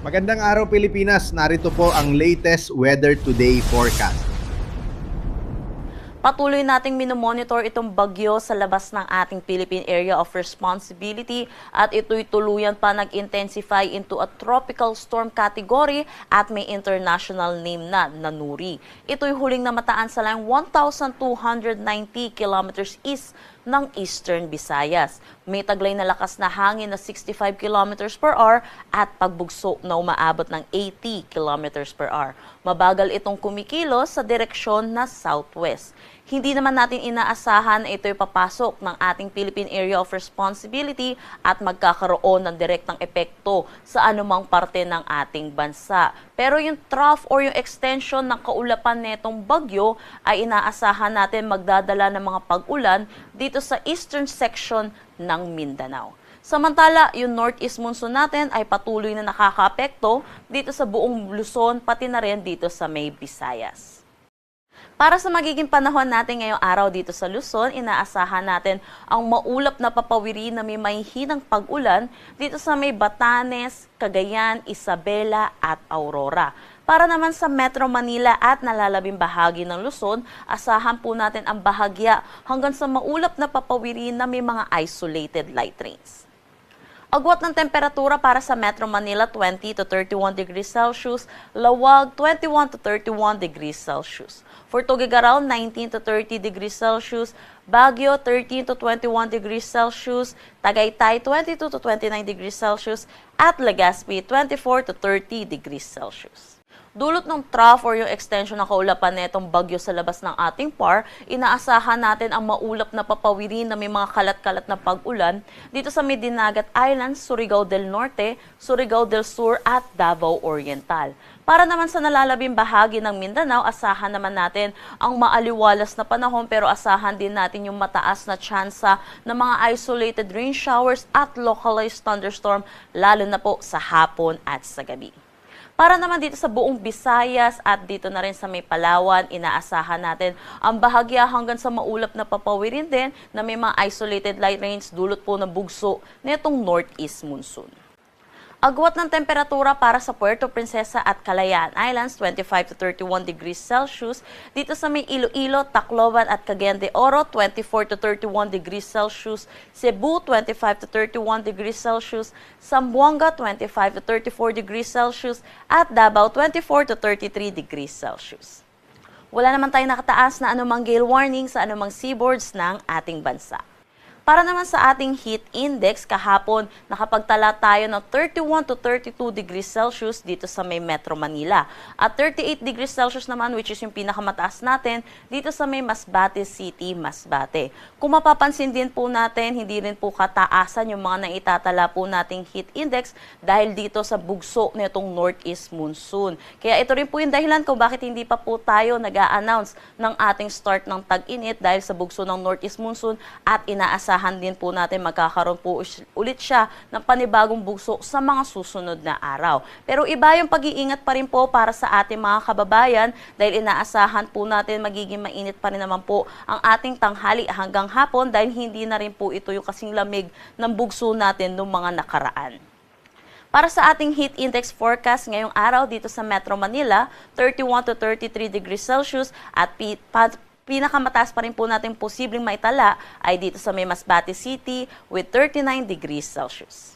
Magandang araw Pilipinas, narito po ang latest Weather Today forecast. Patuloy nating minomonitor itong bagyo sa labas ng ating Philippine Area of Responsibility at ito'y tuluyan pa nag-intensify into a tropical storm category at may international name na Nanuri. Ito'y huling namataan sa layong 1,290 kilometers east ng Eastern Visayas. May taglay na lakas na hangin na 65 kilometers per hour at pagbugso na umaabot ng 80 kilometers per hour. Mabagal itong kumikilos sa direksyon na southwest. Hindi naman natin inaasahan na ito'y papasok ng ating Philippine Area of Responsibility at magkakaroon ng direktang epekto sa anumang parte ng ating bansa. Pero yung trough or yung extension ng kaulapan netong bagyo ay inaasahan natin magdadala ng mga pag-ulan dito sa eastern section ng Mindanao. Samantala, yung northeast monsoon natin ay patuloy na nakakaapekto dito sa buong Luzon pati na rin dito sa may Visayas. Para sa magiging panahon natin ngayong araw dito sa Luzon, inaasahan natin ang maulap na papawiri na may mahihinang pag-ulan dito sa may Batanes, Cagayan, Isabela at Aurora. Para naman sa Metro Manila at nalalabing bahagi ng Luzon, asahan po natin ang bahagya hanggang sa maulap na papawiri na may mga isolated light rains. Agwat ng temperatura para sa Metro Manila 20 to 31 degrees Celsius, Lawag 21 to 31 degrees Celsius. For Tuguegarao 19 to 30 degrees Celsius, Baguio 13 to 21 degrees Celsius, Tagaytay 22 to 29 degrees Celsius at Legazpi 24 to 30 degrees Celsius. Dulot ng trough or yung extension ng kaulapan netong bagyo sa labas ng ating PAR, inaasahan natin ang maulap na papawiri na may mga kalat-kalat na pag-ulan dito sa Medinagat Islands, Surigao del Norte, Surigao del Sur at Davao Oriental. Para naman sa nalalabing bahagi ng Mindanao, asahan naman natin ang maaliwalas na panahon pero asahan din natin yung mataas na tsansa ng mga isolated rain showers at localized thunderstorm lalo na po sa hapon at sa gabi. Para naman dito sa buong Visayas at dito na rin sa may Palawan, inaasahan natin ang bahagya hanggang sa maulap na papawirin din na may mga isolated light rains dulot po ng bugso netong northeast monsoon. Agwat ng temperatura para sa Puerto Princesa at Kalayaan Islands, 25 to 31 degrees Celsius. Dito sa may Iloilo, Tacloban at Cagayan de Oro, 24 to 31 degrees Celsius. Cebu, 25 to 31 degrees Celsius. Zamboanga, 25 to 34 degrees Celsius. At Davao, 24 to 33 degrees Celsius. Wala naman tayong nakataas na anumang gale warning sa anumang seaboards ng ating bansa. Para naman sa ating heat index, kahapon nakapagtala tayo ng 31 to 32 degrees Celsius dito sa may Metro Manila. At 38 degrees Celsius naman, which is yung pinakamataas natin, dito sa may Masbate City, Masbate. Kung mapapansin din po natin, hindi rin po kataasan yung mga naitatala po nating heat index dahil dito sa bugso nitong northeast monsoon. Kaya ito rin po yung dahilan kung bakit hindi pa po tayo nag-a-announce ng ating start ng tag-init dahil sa bugso ng northeast monsoon at inaasahan din po natin magkakaroon po ulit siya ng panibagong bugso sa mga susunod na araw. Pero iba yung pag-iingat pa rin po para sa ating mga kababayan dahil inaasahan po natin magiging mainit pa rin naman po ang ating tanghali hanggang hapon dahil hindi na rin po ito yung kasing lamig ng bugso natin noong mga nakaraan. Para sa ating heat index forecast ngayong araw dito sa Metro Manila, 31 to 33 degrees Celsius at pinakamataas pa rin po natin posibleng maitala ay dito sa may Masbate City with 39 degrees Celsius.